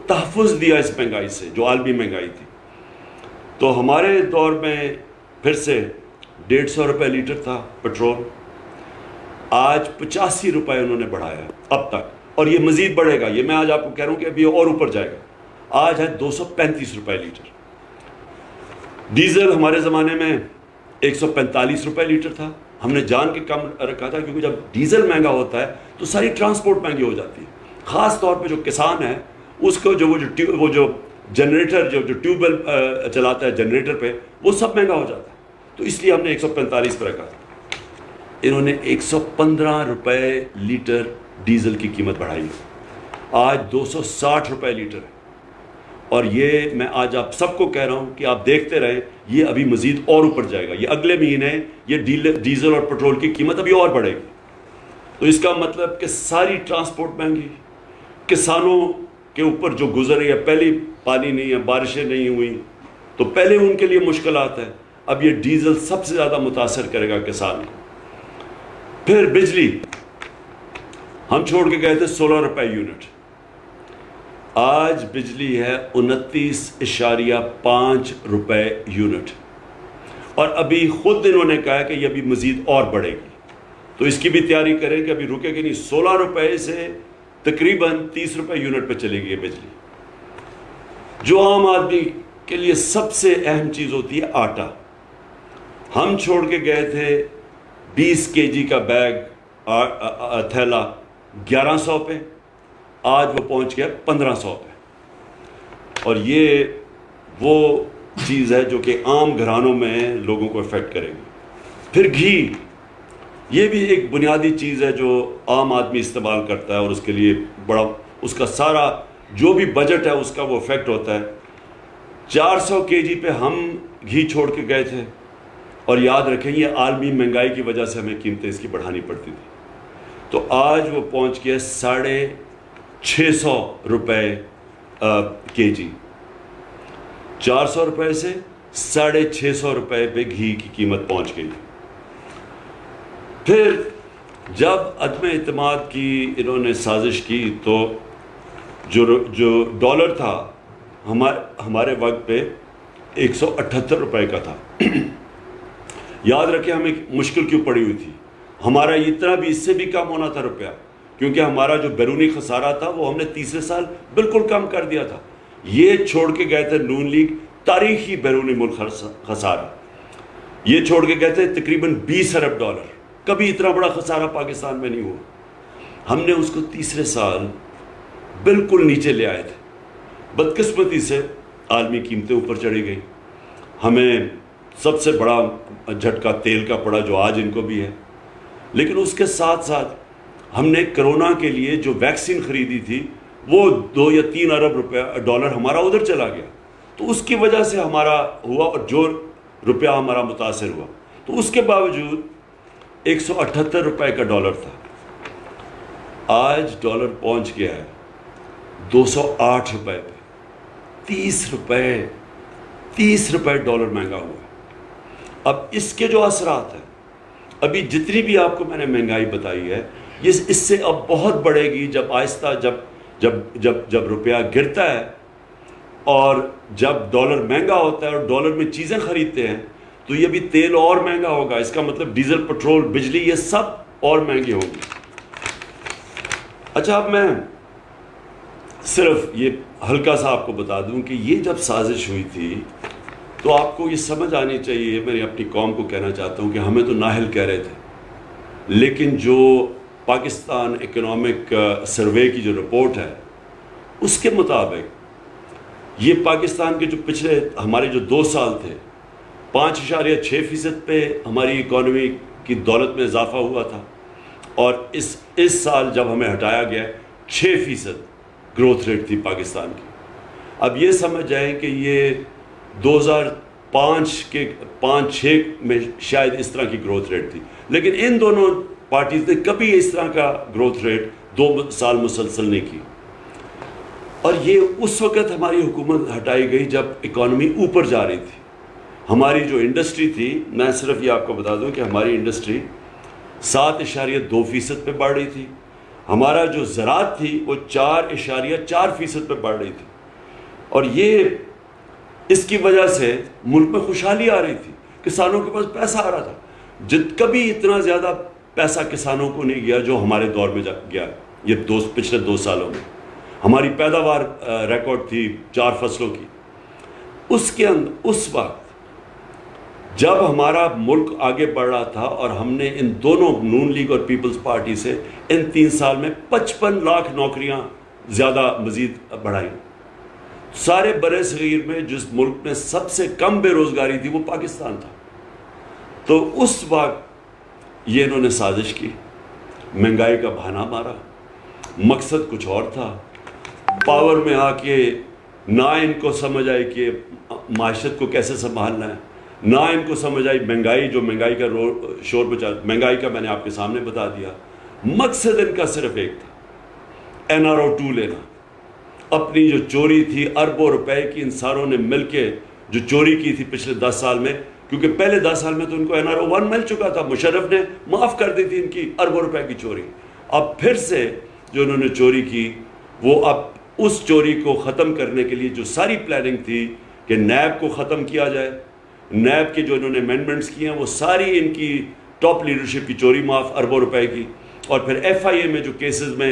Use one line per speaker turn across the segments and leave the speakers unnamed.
تحفظ دیا اس مہنگائی سے جو عالمی مہنگائی تھی. تو ہمارے دور میں پھر سے 150 روپے لیٹر تھا پیٹرول، آج 85 روپے انہوں نے بڑھایا اب تک، اور یہ مزید بڑھے گا. یہ میں آج آپ کو کہہ رہا ہوں کہ اب یہ اور اوپر جائے گا. آج ہے 235 روپے لیٹر. ڈیزل ہمارے زمانے میں 145 روپے لیٹر تھا. ہم نے جان کے کم رکھا تھا، کیونکہ جب ڈیزل مہنگا ہوتا ہے تو ساری ٹرانسپورٹ مہنگی ہو جاتی ہے. خاص طور پہ جو کسان ہے اس کو وہ جو جنریٹر جو ٹیوب ویل چلاتا ہے جنریٹر پہ، وہ سب مہنگا ہو جاتا ہے. تو اس لیے ہم نے 145 پہ رکھا تھا. انہوں نے 115 روپے لیٹر ڈیزل کی قیمت بڑھائی، آج 260 روپے لیٹر ہے. اور یہ میں آج آپ سب کو کہہ رہا ہوں کہ آپ دیکھتے رہیں، یہ ابھی مزید اور اوپر جائے گا. یہ اگلے مہینے یہ ڈیزل اور پیٹرول کی قیمت ابھی اور بڑھے گی. تو اس کا مطلب کہ ساری ٹرانسپورٹ مہنگی، کسانوں کے اوپر جو گزر رہی ہے، پہلی پانی نہیں ہے، بارشیں نہیں ہوئی تو پہلے ان کے لیے مشکلات ہے. اب یہ ڈیزل سب سے زیادہ متاثر کرے گا کسان کو. پھر بجلی ہم چھوڑ کے گئے تھے 16 روپے یونٹ، آج بجلی ہے 29.5 روپے یونٹ. اور ابھی خود انہوں نے کہا کہ یہ ابھی مزید اور بڑھے گی. تو اس کی بھی تیاری کریں کہ ابھی رکے گی نہیں. 16 روپے سے تقریباً 30 روپے یونٹ پہ چلے گی بجلی. جو عام آدمی کے لیے سب سے اہم چیز ہوتی ہے آٹا، ہم چھوڑ کے گئے تھے 20 kg کا بیگ تھیلا 1100 پہ، آج وہ پہنچ گیا 1500 پہ. اور یہ وہ چیز ہے جو کہ عام گھرانوں میں لوگوں کو افیکٹ کرے گی. پھر گھی، یہ بھی ایک بنیادی چیز ہے جو عام آدمی استعمال کرتا ہے، اور اس کے لیے بڑا اس کا سارا جو بھی بجٹ ہے اس کا وہ افیکٹ ہوتا ہے. 400 kg پہ ہم گھی چھوڑ کے گئے تھے. اور یاد رکھیں یہ عالمی مہنگائی کی وجہ سے ہمیں قیمتیں اس کی بڑھانی پڑتی تھی. تو آج وہ پہنچ گیا 650 روپے kg. 400 روپے سے 650 روپے پہ گھی کی قیمت پہنچ گئی. پھر جب عدم اعتماد کی انہوں نے سازش کی تو جو ڈالر تھا ہمارے وقت پہ 178 روپے کا تھا. یاد رکھیں ہمیں مشکل کیوں پڑی ہوئی تھی. ہمارا اتنا بھی اس سے بھی کم ہونا تھا روپیہ، کیونکہ ہمارا جو بیرونی خسارہ تھا وہ ہم نے تیسرے سال بالکل کم کر دیا تھا. یہ چھوڑ کے گئے تھے نون لیگ تاریخی بیرونی ملک خسارہ، یہ چھوڑ کے گئے تھے تقریباً 20 ارب ڈالر. کبھی اتنا بڑا خسارہ پاکستان میں نہیں ہوا. ہم نے اس کو تیسرے سال بالکل نیچے لے آئے تھے. بدقسمتی سے عالمی قیمتیں اوپر چڑھی گئی. ہمیں سب سے بڑا جھٹکا تیل کا پڑا جو آج ان کو بھی ہے. لیکن اس کے ساتھ ساتھ ہم نے کرونا کے لیے جو ویکسین خریدی تھی وہ 2 یا 3 ارب ڈالر ہمارا ادھر چلا گیا. تو اس کی وجہ سے ہمارا ہوا، اور جو روپیہ ہمارا متاثر ہوا. تو اس کے باوجود 178 روپے کا ڈالر تھا، آج ڈالر پہنچ گیا ہے 208 روپے پہ. 30 روپے ڈالر مہنگا ہوا. اب اس کے جو اثرات ہیں، ابھی جتنی بھی آپ کو میں نے مہنگائی بتائی ہے، یہ اس سے اب بہت بڑھے گی جب آہستہ جب روپیہ گرتا ہے اور جب ڈالر مہنگا ہوتا ہے اور ڈالر میں چیزیں خریدتے ہیں تو یہ بھی تیل اور مہنگا ہوگا. اس کا مطلب ڈیزل، پیٹرول، بجلی یہ سب اور مہنگی ہوگی. اچھا، اب میں صرف یہ ہلکا سا آپ کو بتا دوں کہ یہ جب سازش ہوئی تھی تو آپ کو یہ سمجھ آنی چاہیے. میں اپنی قوم کو کہنا چاہتا ہوں کہ ہمیں تو نااہل کہہ رہے تھے، لیکن جو پاکستان اکنامک سروے کی جو رپورٹ ہے اس کے مطابق یہ پاکستان کے جو پچھلے ہمارے جو 2 سال تھے 5.6% پہ ہماری اکانومی کی دولت میں اضافہ ہوا تھا، اور اس سال جب ہمیں ہٹایا گیا 6% گروتھ ریٹ تھی پاکستان کی. اب یہ سمجھ جائیں کہ یہ 2005-6 میں شاید اس طرح کی گروتھ ریٹ تھی، لیکن ان دونوں پارٹیز نے کبھی اس طرح کا گروتھ ریٹ 2 سال مسلسل نہیں کی. اور یہ اس وقت ہماری حکومت ہٹائی گئی جب اکانومی اوپر جا رہی تھی. ہماری جو انڈسٹری تھی، میں صرف یہ آپ کو بتا دوں کہ ہماری انڈسٹری 7.2% پہ بڑھ رہی تھی. ہمارا جو زراعت تھی وہ 4.4% پہ بڑھ رہی تھی. اور یہ اس کی وجہ سے ملک میں خوشحالی آ رہی تھی, کسانوں کے پاس پیسہ آ رہا تھا. کبھی اتنا زیادہ پیسہ کسانوں کو نہیں گیا جو ہمارے دور میں گیا. یہ پچھلے 2 سالوں میں ہماری پیداوار ریکارڈ تھی 4 فصلوں کی. اس وقت جب ہمارا ملک آگے بڑھ رہا تھا اور ہم نے ان دونوں نون لیگ اور پیپلز پارٹی سے ان 3 سال میں 55 لاکھ نوکریاں زیادہ مزید بڑھائیں. سارے برِ صغیر میں جس ملک میں سب سے کم بے روزگاری تھی وہ پاکستان تھا. تو اس وقت یہ انہوں نے سازش کی, مہنگائی کا بہانہ مارا. مقصد کچھ اور تھا. پاور میں آ کے نہ ان کو سمجھ آئی کہ معاشرت کو کیسے سنبھالنا ہے, نہ ان کو سمجھ آئی مہنگائی کا شور بچا. مہنگائی کا میں نے آپ کے سامنے بتا دیا. مقصد ان کا صرف ایک تھا, NRO 2 لینا. اپنی جو چوری تھی اربوں روپے کی, ان ساروں نے مل کے جو چوری کی تھی پچھلے 10 سال میں, کیونکہ پہلے 10 سال میں تو ان کو NRO 1 مل چکا تھا, مشرف نے معاف کر دی تھی ان کی اربوں روپے کی چوری. اب پھر سے جو انہوں نے چوری کی, وہ اب اس چوری کو ختم کرنے کے لیے جو ساری پلاننگ تھی کہ نیب کو ختم کیا جائے, نیب کے جو انہوں نے امینڈمنٹس کیے ہیں وہ ساری ان کی ٹاپ لیڈرشپ کی چوری معاف اربوں روپے کی. اور پھر FIA میں جو کیسز میں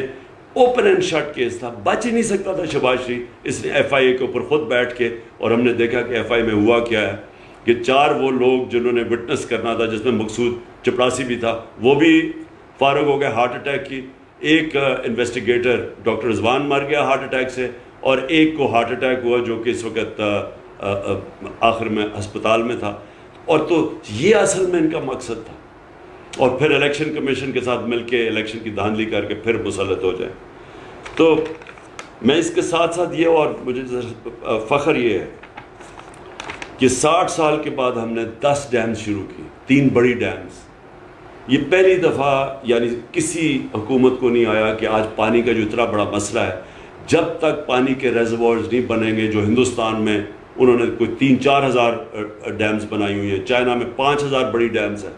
اوپن اینڈ شٹ کیس تھا, بچ ہی نہیں سکتا تھا شہباز شریف, اس نے FIA کے اوپر خود بیٹھ کے, اور ہم نے دیکھا کہ FIA میں ہوا کیا ہے کہ 4 وہ لوگ جنہوں نے وٹنس کرنا تھا, جس میں مقصود چپڑاسی بھی تھا, وہ بھی فارغ ہو گئے ہارٹ اٹیک کی. ایک انویسٹیگیٹر ڈاکٹر رضوان مر گیا ہارٹ اٹیک سے, اور ایک کو ہارٹ اٹیک ہوا جو کہ اس وقت آخر میں ہسپتال میں تھا. اور تو یہ اصل میں ان کا مقصد تھا, اور پھر الیکشن کمیشن کے ساتھ مل کے الیکشن کی دھاندلی کر کے پھر مسلط ہو جائیں. تو میں اس کے ساتھ ساتھ یہ, اور مجھے فخر یہ ہے کہ 60 سال کے بعد ہم نے 10 ڈیمز شروع کی, 3 بڑی ڈیمز. یہ پہلی دفعہ یعنی کسی حکومت کو نہیں آیا کہ آج پانی کا جو اتنا بڑا مسئلہ ہے, جب تک پانی کے ریزروارز نہیں بنیں گے, جو ہندوستان میں انہوں نے کوئی 3-4 ہزار ڈیمز بنائی ہوئی ہیں, چائنا میں 5,000 بڑی ڈیمز ہیں,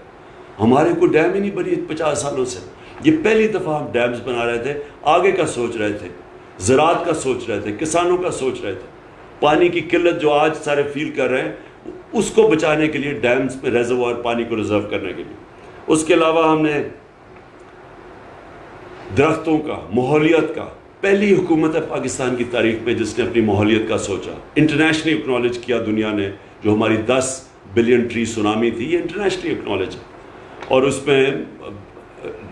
ہمارے کوئی ڈیم ہی نہیں بنی 50 سالوں سے. یہ پہلی دفعہ ہم ڈیمز بنا رہے تھے, آگے کا سوچ رہے تھے, زراعت کا سوچ رہے تھے, کسانوں کا سوچ رہے تھے. پانی کی قلت جو آج سارے فیل کر رہے ہیں, اس کو بچانے کے لیے ڈیمز میں ریزروار پانی کو ریزرو کرنے کے لیے. اس کے علاوہ ہم نے درختوں کا, ماحولیت کا, پہلی حکومت ہے پاکستان کی تاریخ میں جس نے اپنی ماحولیت کا سوچا. انٹرنیشنلی اکنالج کیا دنیا نے, جو ہماری 10 بلین ٹری سونامی تھی, یہ انٹرنیشنلی اکنالج ہے. اور اس میں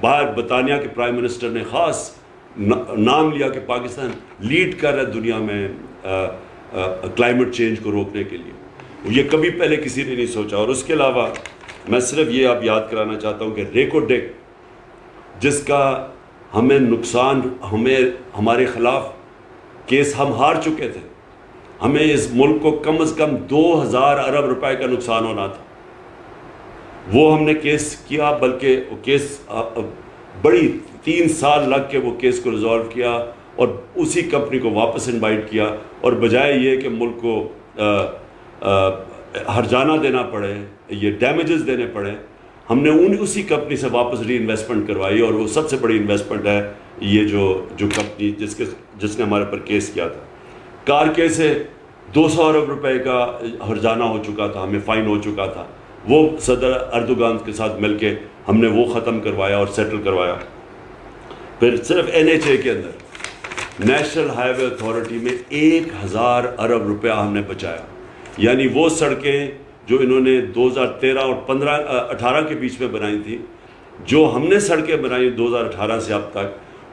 باہر برطانیہ کے پرائم منسٹر نے خاص نام لیا کہ پاکستان لیڈ کر رہا ہے دنیا میں کلائمیٹ چینج کو روکنے کے لیے. یہ کبھی پہلے کسی نے نہیں سوچا. اور اس کے علاوہ میں صرف یہ اب یاد کرانا چاہتا ہوں کہ ریکو ڈیک, جس کا ہمیں نقصان, ہمارے خلاف کیس ہم ہار چکے تھے, ہمیں اس ملک کو کم از کم 2,000 ارب روپے کا نقصان ہونا تھا, وہ ہم نے کیس کیا. بلکہ وہ کیس بڑی 3 سال لگ کے وہ کیس کو ریزالو کیا, اور اسی کمپنی کو واپس انوائٹ کیا, اور بجائے یہ کہ ملک کو ہرجانہ دینا پڑے, یہ ڈیمیجز دینے پڑے, ہم نے اسی کمپنی سے واپس ری انویسٹمنٹ کروائی. اور وہ سب سے بڑی انویسٹمنٹ ہے یہ جو کمپنی جس نے ہمارے پر کیس کیا تھا. کار کے سے 200 ارب روپے کا ہرجانہ ہو چکا تھا, ہمیں فائن ہو چکا تھا, وہ صدر اردوغان کے ساتھ مل کے ہم نے وہ ختم کروایا اور سیٹل کروایا. پھر صرف NHA کے اندر نیشنل ہائی وے اتھارٹی میں 1,000 ارب روپیہ ہم نے بچایا. یعنی وہ سڑکیں جو انہوں نے 2013 اور 18 کے بیچ میں بنائی تھی, جو ہم نے سڑکیں بنائی 2018 سے اب تک,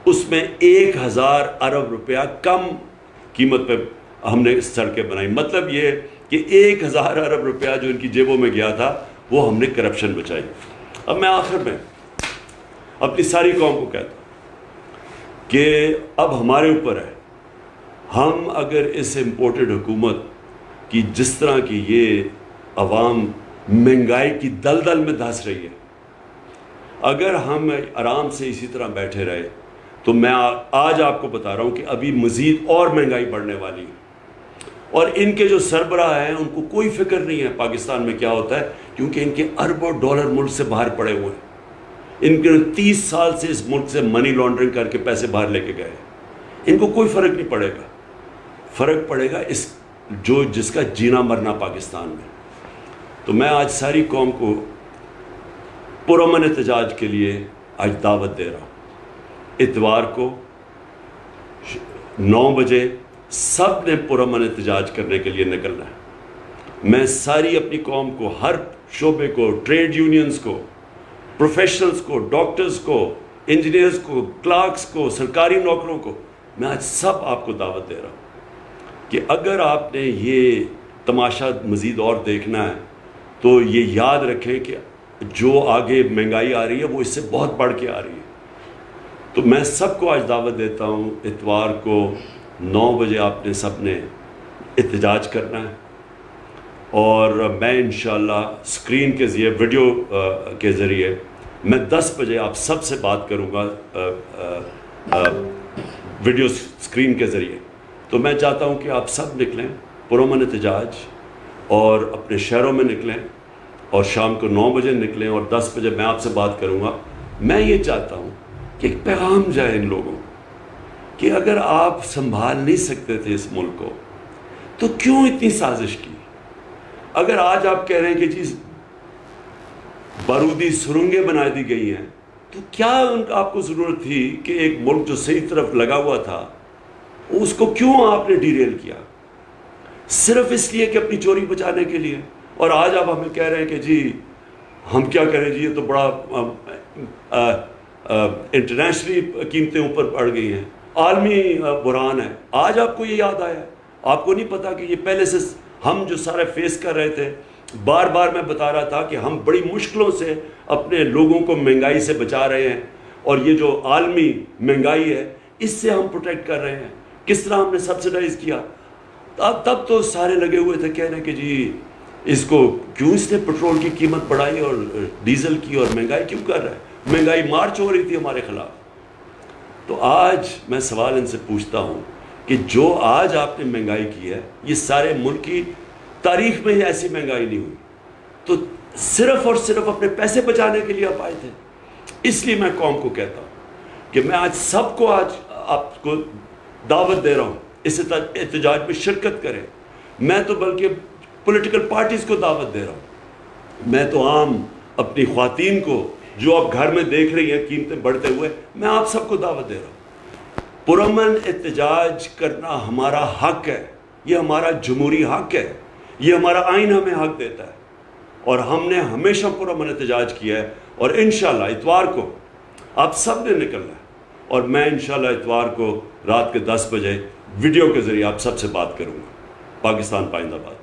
اس میں 1,000 ارب روپیہ کم قیمت پہ ہم نے سڑکیں بنائی. مطلب یہ کہ 1,000 ارب روپیہ جو ان کی جیبوں میں گیا تھا وہ ہم نے کرپشن بچائی. اب میں آخر میں اپنی ساری قوم کو کہتا ہوں کہ اب ہمارے اوپر ہے, ہم اگر اس امپورٹڈ حکومت کی جس طرح کی یہ عوام مہنگائی کی دلدل میں دھنس رہی ہے, اگر ہم آرام سے اسی طرح بیٹھے رہے تو میں آج آپ کو بتا رہا ہوں کہ ابھی مزید اور مہنگائی بڑھنے والی ہے. اور ان کے جو سربراہ ہیں ان کو کوئی فکر نہیں ہے پاکستان میں کیا ہوتا ہے, کیونکہ ان کے اربوں ڈالر ملک سے باہر پڑے ہوئے ہیں. ان کے 30 سال سے اس ملک سے منی لانڈرنگ کر کے پیسے باہر لے کے گئے. ان کو کوئی فرق نہیں پڑے گا. فرق پڑے گا جس کا جینا مرنا پاکستان میں. تو میں آج ساری قوم کو پرامن احتجاج کے لیے آج دعوت دے رہا ہوں. اتوار کو 9 بجے سب نے پرامن احتجاج کرنے کے لیے نکلنا ہے. میں ساری اپنی قوم کو، ہر شعبے کو، ٹریڈ یونینز کو، پروفیشنلز کو، ڈاکٹرز کو، انجینئرز کو، کلرکس کو، سرکاری نوکروں کو، میں آج سب آپ کو دعوت دے رہا ہوں کہ اگر آپ نے یہ تماشا مزید اور دیکھنا ہے تو یہ یاد رکھیں کہ جو آگے مہنگائی آ رہی ہے وہ اس سے بہت بڑھ کے آ رہی ہے. تو میں سب کو آج دعوت دیتا ہوں، اتوار کو 9 بجے آپ نے سب نے احتجاج کرنا ہے. اور میں انشاءاللہ اسکرین کے ذریعے، ویڈیو کے ذریعے میں 10 بجے آپ سب سے بات کروں گا ویڈیو اسکرین کے ذریعے. تو میں چاہتا ہوں کہ آپ سب نکلیں پرامن احتجاج اور اپنے شہروں میں نکلیں، اور شام کو 9 بجے نکلیں اور 10 بجے میں آپ سے بات کروں گا. میں یہ چاہتا ہوں کہ ایک پیغام جائے ان لوگوں کہ اگر آپ سنبھال نہیں سکتے تھے اس ملک کو تو کیوں اتنی سازش کی؟ اگر آج آپ کہہ رہے ہیں کہ جی بارودی سرنگیں بنا دی گئی ہیں تو کیا آپ کو ضرورت تھی کہ ایک ملک جو صحیح طرف لگا ہوا تھا اس کو کیوں آپ نے ڈیریل کیا؟ صرف اس لیے کہ اپنی چوری بچانے کے لیے. اور آج آپ ہمیں کہہ رہے ہیں کہ جی ہم کیا کریں جی، یہ تو بڑا انٹرنیشنلی قیمتیں اوپر بڑھ گئی ہیں، عالمی بحران ہے. آج آپ کو یہ یاد آیا؟ آپ کو نہیں پتا کہ یہ پہلے سے ہم جو سارے فیس کر رہے تھے. بار بار میں بتا رہا تھا کہ ہم بڑی مشکلوں سے اپنے لوگوں کو مہنگائی سے بچا رہے ہیں، اور یہ جو عالمی مہنگائی ہے اس سے ہم پروٹیکٹ کر رہے ہیں. کس طرح ہم نے سبسڈائز کیا. تب تو سارے لگے ہوئے تھے کہنے کہ جی اس کو کیوں اس نے پٹرول کی قیمت بڑھائی اور ڈیزل کی، اور مہنگائی کیوں کر رہا ہے. مہنگائی مارچ ہو رہی تھی ہمارے خلاف. تو آج میں سوال ان سے پوچھتا ہوں کہ جو آج آپ نے مہنگائی کی ہے، یہ سارے ملک کی تاریخ میں ہی ایسی مہنگائی نہیں ہوئی. تو صرف اور صرف اپنے پیسے بچانے کے لیے آپ آئے تھے. اس لیے میں قوم کو کہتا ہوں کہ میں آج سب کو آج آپ کو دعوت دے رہا ہوں اس احتجاج میں شرکت کریں. میں تو بلکہ پولیٹیکل پارٹیز کو دعوت دے رہا ہوں. میں تو عام اپنی خواتین کو جو آپ گھر میں دیکھ رہی ہیں قیمتیں بڑھتے ہوئے، میں آپ سب کو دعوت دے رہا ہوں. پرامن احتجاج کرنا ہمارا حق ہے، یہ ہمارا جمہوری حق ہے، یہ ہمارا آئین ہمیں حق دیتا ہے، اور ہم نے ہمیشہ پرامن احتجاج کیا ہے. اور انشاءاللہ اتوار کو آپ سب نے نکلنا ہے، اور میں انشاءاللہ اتوار کو رات کے 10 بجے ویڈیو کے ذریعے آپ سب سے بات کروں گا. پاکستان پائندہ باد.